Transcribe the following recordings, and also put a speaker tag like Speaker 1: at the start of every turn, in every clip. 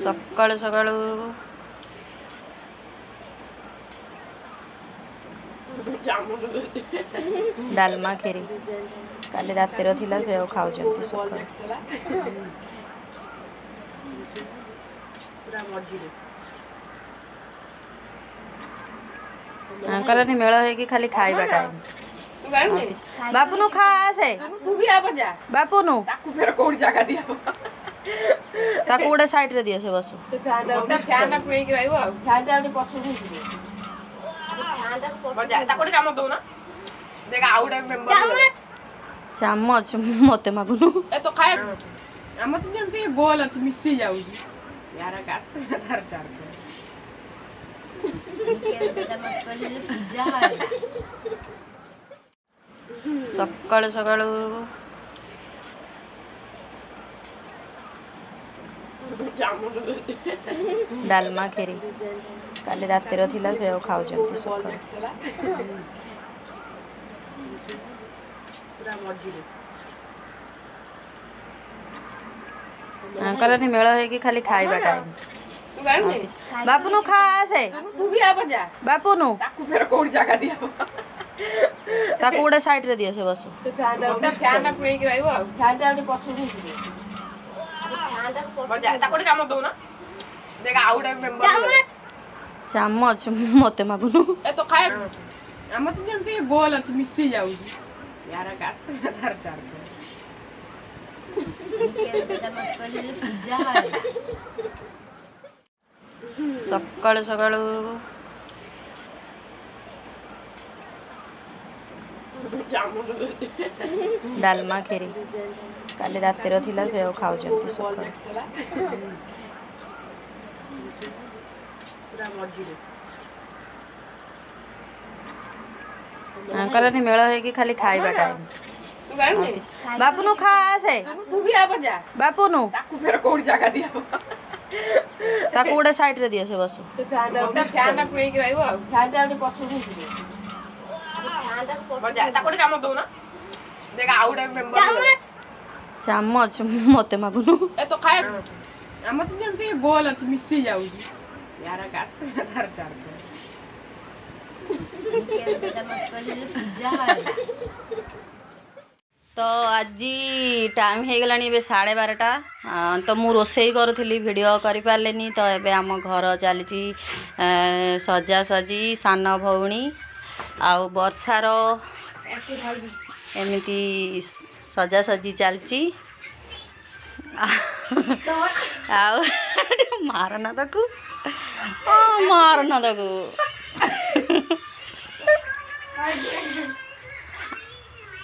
Speaker 1: सकाळु सकाळु डालमा खीरी काली रातिर थिला से खाऊ सकाळु अंकल ने मेल है कि खाली खाइबा टाइम बापू नु खा आसे
Speaker 2: तू भी आ जा
Speaker 1: बापू नु
Speaker 2: ताकू फेर कोड जगह दिया
Speaker 1: ताकू गोटे साइड रे दियो से बसु
Speaker 2: फैन ना पुई रहइबो फैन टा ने पछो दी बजा ताकोटे काम दो ना देख आउट मेंबर
Speaker 1: चम्मच मते मागुनु
Speaker 2: ए तो खाए हम तो जल्दी गोल अछि मिसी जाउ यार काट धर चार
Speaker 1: सकाळु सकाळु डालमा खीरी काली रातिर थिला से खाऊ सकाळु अंकल ने मेल है कि खाली खाइबा टाइम बापू नु खा आसे
Speaker 2: तू भी आ जा
Speaker 1: बापू नु
Speaker 2: ताकू फेर कोड जगह दिया
Speaker 1: ताकू गोटे साइड रे दियो से बसु
Speaker 2: फैन ना पुई रहइबो फैन टा ने पछो दी बजा ताकोटे काम दो ना देख आउट मेंबर
Speaker 1: चम्मच मते मागुनु
Speaker 2: ए तो खाए हम तो जल्दी गोल अछि मिसी जाउ यार काट धर चार
Speaker 1: सकाळु सकाळु डालमा खीरी काली रातिर थिला से खाऊ सकाळु अंकल ने मेल है कि खाली खाइबा टाइम बापू नु खा आसे
Speaker 2: तू भी आ जा
Speaker 1: बापू नु
Speaker 2: ताकू फेर कोड जगह दिया
Speaker 1: ताकू गोटे साइड रे दियो से बसु
Speaker 2: फैन ना पुई रहइबो फैन टा ने पछो दी बजा ताकोटे काम दो ना देख आउट मेंबर
Speaker 1: चम्मच मते मागुनु
Speaker 2: ए तो खाए हम तो जल्दी गोल अछि मिसी जाउ यार काट धर चार
Speaker 1: तो आज टाइम हो गलानी 12:30 तो मु रोसई करूली वीडियो करि पारलेनी तो एबे आम घर चली सजा सजी सान भौणी आउ वर्षार एमती सजा सजी चलची आउ मारना ताकू मारना ताकू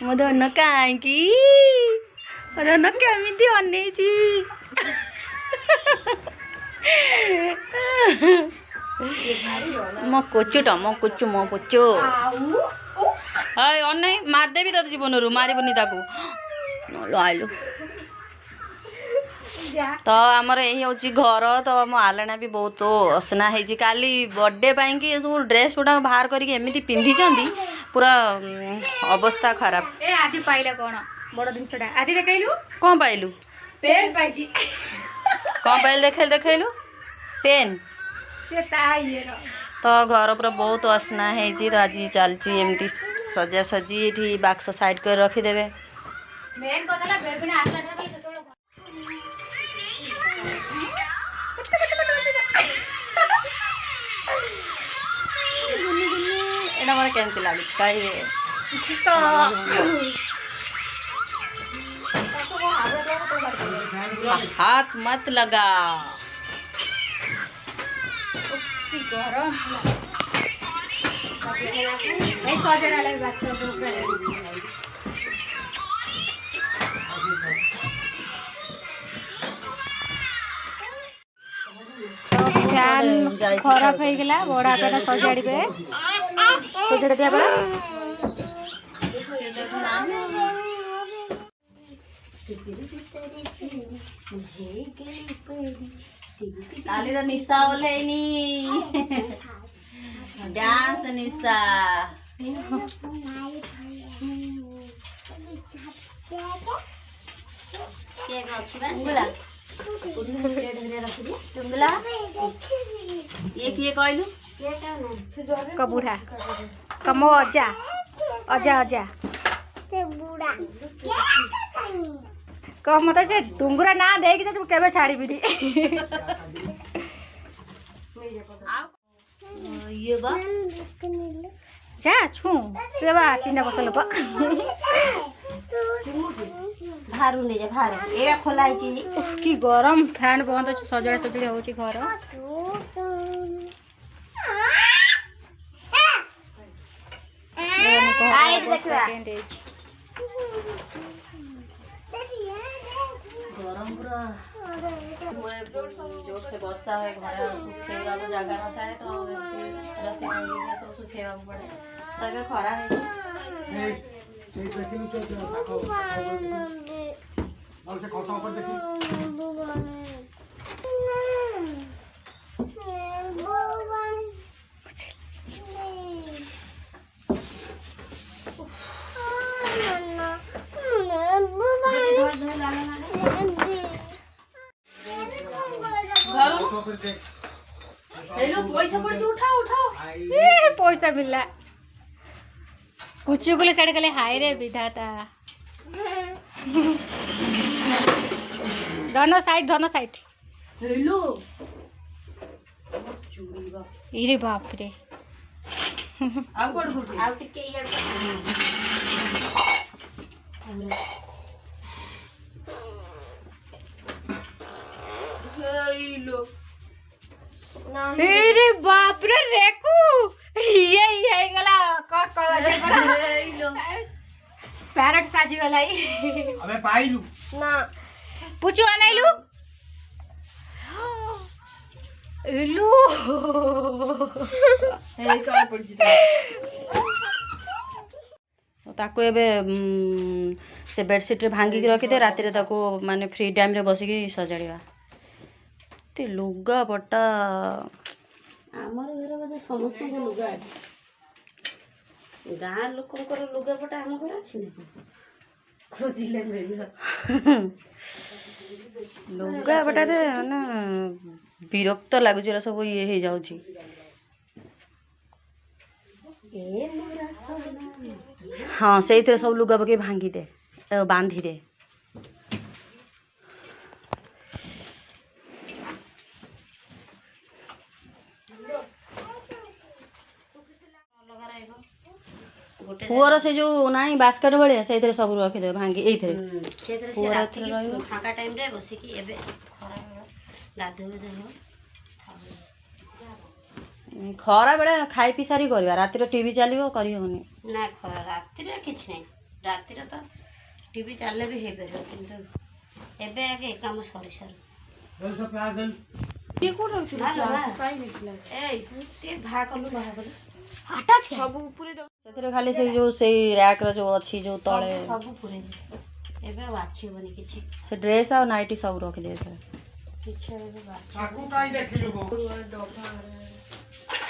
Speaker 1: मो धन कहीं धन केमी अनेची मो कोचुट मो कुचु मो पुचु हाय अने मारदेवी तो जीवन रू मारबनी ताकू आइलु तो आमर यही हूँ घर तो मो आलना भी बहुत असना है काली बर्थडे पाई कि सब ड्रेस गुड़ा बाहर करके पिंधि पूरा अवस्था खराब
Speaker 3: ए आज पाइला कोन बड़ दिनसटा आज देखैलु
Speaker 1: कौन पाइलु
Speaker 3: पेन पाइजी
Speaker 1: कौन पाइल देखैलु पेन
Speaker 3: से ताइएर
Speaker 1: तो घर पूरा बहुत असना है तो आज चलची एमती सजा सजी एठी बाक्स साइड कर रखी देबे
Speaker 3: मेन कतला बेरबिना आसला ठाकले तोळ
Speaker 1: एटा मारे केमती लागछ काई हाथ मत लगा
Speaker 3: की गरम ए सजडा लागि बात फैन खराब हो गला बड़ा बेटा सजाड़ी पे सजाड़ी दिया बड़ा
Speaker 1: काली तो निशा ओलेनी डांस निशा केक अछि बा चुमला ये किए कहलु
Speaker 3: कबूढ़ा कमो अजा अजा अजा कह मत से डुंगरा ना देगी तो केबे छाड़ी बिडी
Speaker 1: ये बा
Speaker 3: जा छु केबा चिन्ना बसल प
Speaker 1: भारू ले जा भारू एरा खोला छि
Speaker 3: की गरम फैन बंद अछि सजड़ा सजड़ी होछि घर
Speaker 1: आइ देखबा गरम पूरा जोर से बर्षा है घर सुखेगा तो जगह न थाए तो रसी रंगी सब सुखेगा पड़े तबे खरा है हेलो पैसा पड़ उठाओ उठाओ
Speaker 3: पैसा मिलला कुछ बोले साड़े गले हाय रे विधाता दोनों साइड
Speaker 1: हेलो
Speaker 3: इरे बाप रे
Speaker 1: आ कोड गुटी आ टिके यार हेलो
Speaker 3: अरे बाप रे रेकू ये गला क
Speaker 1: हेलो
Speaker 3: पैरट साजी गला
Speaker 2: अबे पाइलु
Speaker 3: ना पुचू आनैलु एलु
Speaker 1: ए का पड़छि ताको एबे से बेडशीट रे भांगी के रखी दे रात रे ताको माने फ्री टाइम रे बसी के सजाड़िया ते लुगा पट्टा
Speaker 4: आमर घर बोधे समस्त लुगा अच्छे गाँ लोकर लुगा पटा आम घर अच्छे खोजिले मिल
Speaker 1: लुगा पट्टा रे ना विरक्त लागुच सब ये हो जाउची
Speaker 4: ए मोरा सोना
Speaker 1: हाँ से सब लुगा पके भांगी दे बांधी दे पुअर से जो नाई बास्केट भाया से सब रखिदे भांगी
Speaker 4: फाँका टाइम रे बसिकी एबे खरा गाधो
Speaker 1: खरा बेले खाई पी सारी करवा रात टीवी चलो कर
Speaker 4: ना खरा राति किछ नहीं राति तो टीवी चले भी हो पार कि एबे आगे काम सरी सर
Speaker 1: खाली से जो से रैक रो जो अच्छी जो तले
Speaker 4: सब पुरे एबे वाछि बनी किछि
Speaker 1: से ड्रेस और नाइटी सब रख दे
Speaker 4: किछि एबे वाछि
Speaker 2: आकु काई देखिलु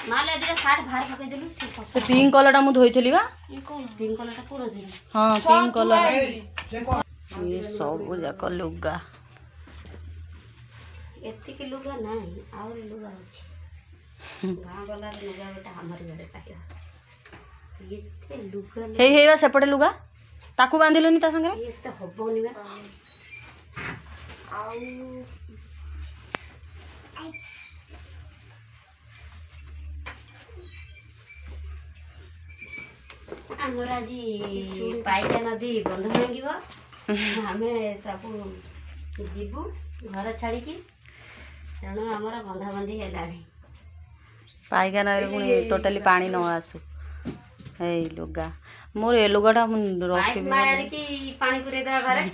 Speaker 4: माले दिले 60 भार पके देलु
Speaker 1: से पिंक कलर टा मु धोइथली बा
Speaker 4: ई कोन पिंक कलर टा पूरा दिल
Speaker 1: हां पिंक कलर ये सब जाक लुगा
Speaker 4: एत्ती के लुगा नाही और लुगा अछि गां वाला लुगा बेटा हमर घरे पाइयो एत्ते लुगा
Speaker 1: हे बा सेपटे लुगा ताकू बांधिलुनी ता संगे
Speaker 4: एत्ते हबोनी बा आउ आमर आज पाइका नदी बंध भांगिब आमे सब जीवु घर छाड़ी तेणु आमर बंधा बंधी हेलाणी
Speaker 1: पाइखाना पुणी टोटाली पानी न आसू ए लुगा मोर ए लुगाटा रखी
Speaker 4: पानी पुरे घरे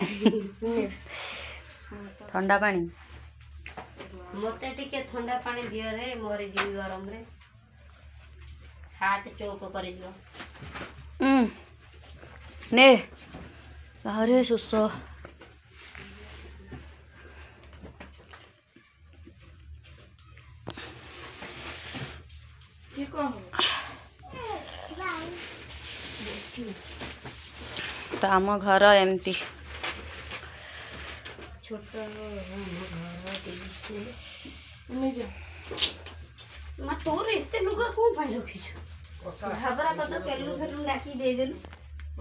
Speaker 1: ठंडा पानी
Speaker 4: मते टिके ठंडा पानी दियो रे मोर जीव गरम रे हाथ चौक कर
Speaker 1: ने अरे सुस तो आम घर एमती
Speaker 4: छोट घर देखे
Speaker 2: ନେଇଯା
Speaker 4: ମା ତୋର ଏତେ ଲୁଗା କଣ ପାଇଁ ରଖିଛୁ ଘାବରା କଥା ପେଲୁ ଫେଲୁ ଡାକି ଦେଇଦେଲୁ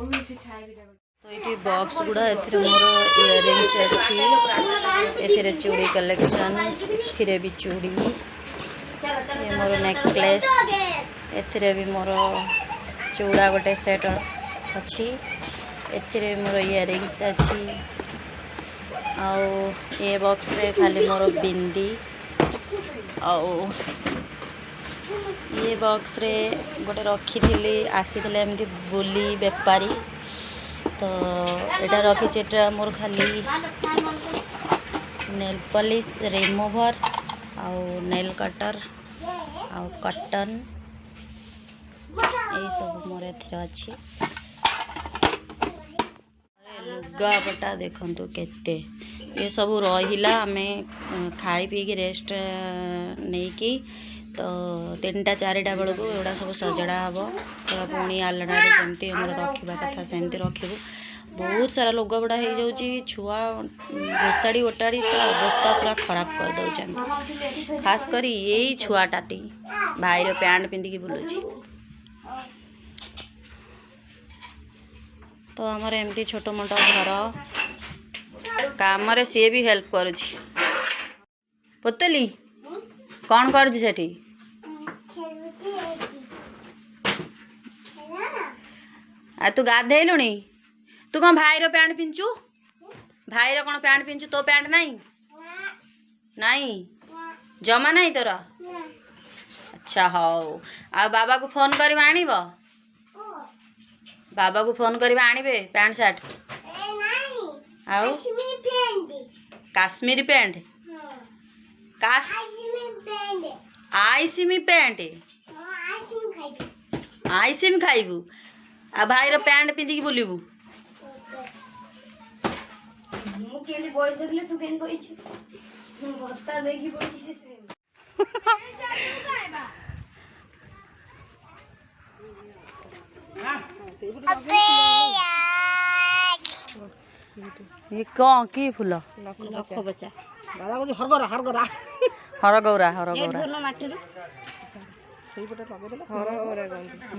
Speaker 2: ଅମିଛି ଛାଇବି ଦେବ
Speaker 1: ତ ଏଠି ବକ୍ସ ଗୁଡ଼ା ଏଥିରେ ମୋର ଇୟରିଙ୍ଗସ୍ ଅଛି ଏଥିରେ ଚୁଡ଼ି କଲେକ୍ସନ୍ ଏଥିରେ ବି ଚୁଡ଼ି ये मोर नेकलेस एथिरे भी मोर चूड़ा गोटे सेट अच्छी एथिरे मोर इयरिंग्स अच्छी आउ ये बॉक्स रे खाली मोर बिंदी आउ ये बॉक्स रे गोटे रखी थी आसी थे एमती बुली बेपारी तो एटा रखी एटा मोर खाली नेल पॉलिश रिमूवर आउ नेल कटर आउ कटन यही सब मोर एथिरे अच्छी लुगापटा देखंतु केते ये सब रहिला आमे खाई पी के रेस्ट नहीं की तो 3टा 4टा बेलू एगुड़ा सब सजड़ा हम तो पुणी आलना जमती आम रखा कथा सेमती रखू बहुत सारा लुगापड़ा हो जाऊँगी छुआ घोषाड़ी ओटाड़ी तो अवस्था पूरा खराब कर दौरान खास कर यही छुआटाटी भाईर पैंट पिंधिकी बुलूची तो आमर एमती छोट मोट घर काम सी भी हेल्प करुची पोतली कौन कर तू गाधेलुणी तू कौन भाईर पैंट पिंचु भाईर कौन पैंट पिंचु तो पैंट नहीं नहीं जमा नहीं तोर अच्छा हौ आ बाबा को फोन कर आनिब बाबा को फोन कर आनिबे पैंट शर्ट आउ काश्मीरी पैंट आईसीमी पैंट आईसीमी खाइबू आ भाईर पैंट पिंधिकी बुलिबू
Speaker 4: तू भत्ता देखी
Speaker 1: ये कौन की फूल
Speaker 4: लख बच्चा
Speaker 2: ହରଗରା ହରଗରା
Speaker 1: हरगौरा हरगौरा
Speaker 2: ହରଗରା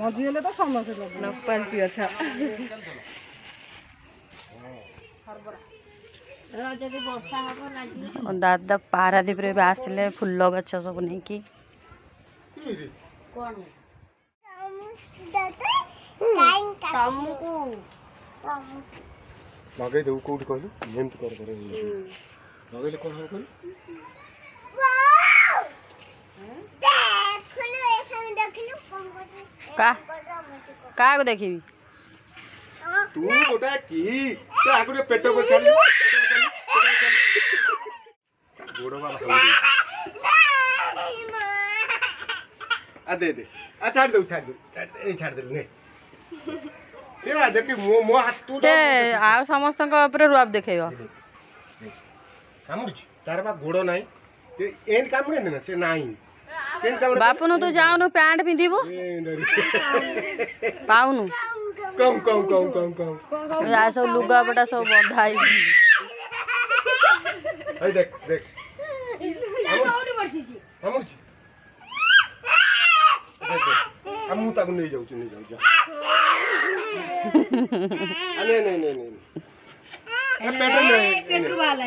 Speaker 2: ମଝି ହେଲେ ତ ସମସ୍ତେ ନପାଞ୍ଚି ଅଛା
Speaker 4: ବର୍ଷା ହବ ଲାଗି
Speaker 1: दादा पारादीप रे भी आसिले फुल गछ सब नहीं की
Speaker 4: कौन
Speaker 3: ତମକୁ
Speaker 5: लगे दे कोड कहलु मेहनत कर करे लगेले कोन हो कहलु
Speaker 1: का को देखिबी
Speaker 5: तू गोटा की ते आगुरे पेट को चली गोड़ो बाबा आ दे दे आ छाड़ दे ए छाड़ दे ने तेरा देखि मो हाथ तू
Speaker 1: से आ समस्त ऊपर रुआब देखैबो
Speaker 5: कामुड़ी तार बा गोड़ो नाही ते एन कामुड़े ना से नाही केन कामुड़े
Speaker 1: बापू तू जाऊनु पैंट पिंधिबू पाउनु
Speaker 5: कम
Speaker 1: या सब लुगा बटा सब बंधाई
Speaker 5: आई देख देख कामुड़ी हम ताको नहीं जाऊ जा नहीं पेट्रोल वाला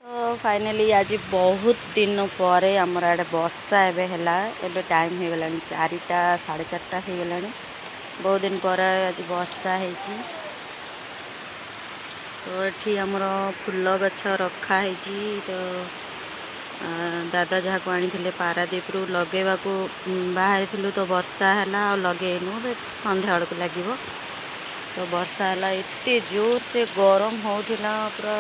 Speaker 1: तो फाइनली आज बहुत दिन पर आमर आड़े वर्षा एबे हैला एबे टाइम हो गलानी 4टा 4:30 हो गलानी बहुत दिन पर आज वर्षा है तो ये आमर फुल गछ रखा है तो दादा जहाँ को आनी पारादीप रु लगेवा को बाहर थिलु तो वर्षा है लगेनु संध्या बेलू लगे तो वर्षा है एते जोर से गरम होता पूरा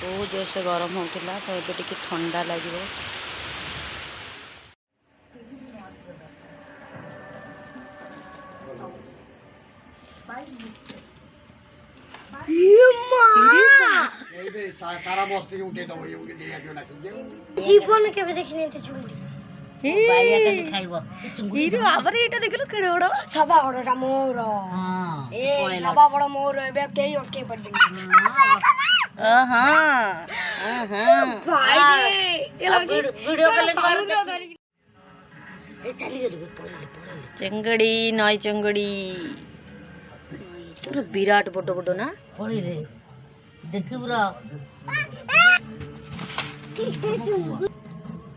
Speaker 1: बहुत जोर से गरम होता तो ये टिके ठंडा लगे
Speaker 5: सारा बस्ती उठे दबो ये दिया क्यों ना
Speaker 3: जीवन केबे देखिने थे चुंडी
Speaker 4: ବାଳିଆ କାଲି ଖାଇବ
Speaker 1: ଏଇରେ ବାବାରେ ଏଇଟା ଦେଖିଲୁ କେଡେ ବଡ
Speaker 3: ସବା ବଡଟା ମୋର
Speaker 4: ହଁ
Speaker 3: ଏ ସବା ବଡ ମୋର ଏବେ କେହି ଅଟକେଇ ପାରିବେନି
Speaker 4: ଭିଡିଓ କଲ୍ ଚାଲିଗଲୁ ପଳେଇଲେ
Speaker 1: ଚିଙ୍ଗୁଡ଼ି ନଈ ଚିଙ୍ଗୁଡ଼ି ପୁରା ବିରାଟ ବଡ ବଡ ନା
Speaker 4: ପଳେଇଲେ ଦେଖିବୁ ର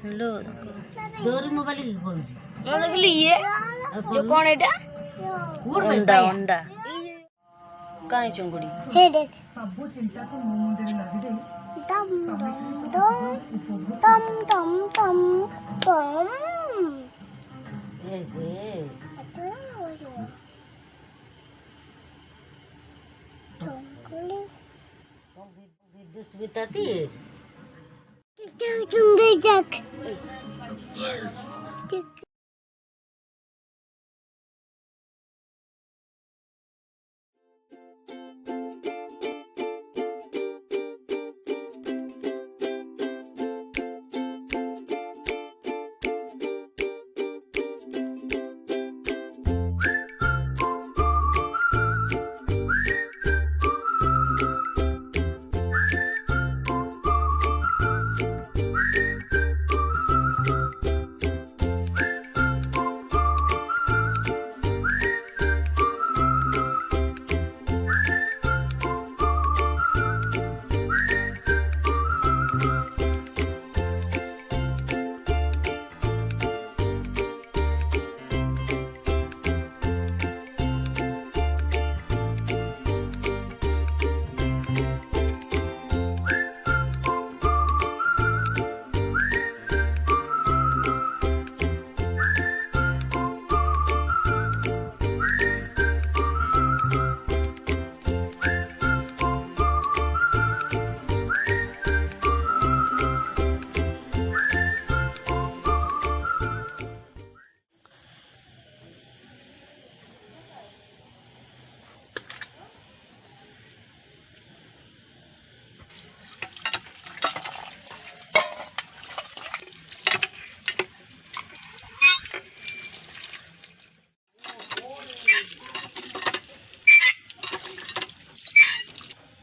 Speaker 1: ହ୍ୟାଲୋ
Speaker 4: ଜୋରି ମୋବାଇଲ କି କହୁଛି
Speaker 3: ମୁଁ ଦେଖିଲି ଇଏ କଣ ଏଇଟା
Speaker 1: ଅଣ୍ଡା ଅଣ୍ଡା କାହିଁ ଚିଙ୍ଗୁଡ଼ି
Speaker 3: ହେ ଦେଖ
Speaker 4: ବିଦ୍ୟୁତ ବିତାତି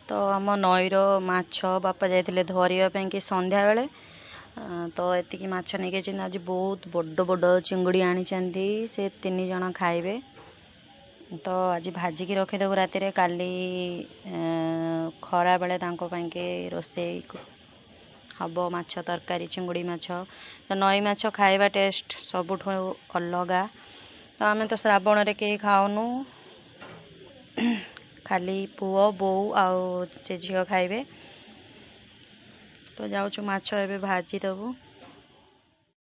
Speaker 1: तो आम नईर माछ बापा जाइए धरिया कि संध्या बेले तो एतिकी माछ नहीं आज बहुत बड़ बड़ चिंगुड़ी आनी से 3 जन खाइबे तो आज भाजिकी रखीदेव राति काली खरा बेले रोसे हम माछ तरकारी चिंगुड़ी माछ तो नई माछ खाइबा टेस्ट सबुठ अलगा तो आम तो श्रावण रे कहीं खाऊनु खाली पुओ बो आउ झील खाइबे तो जाऊँ माछ एबे भाजी देबू।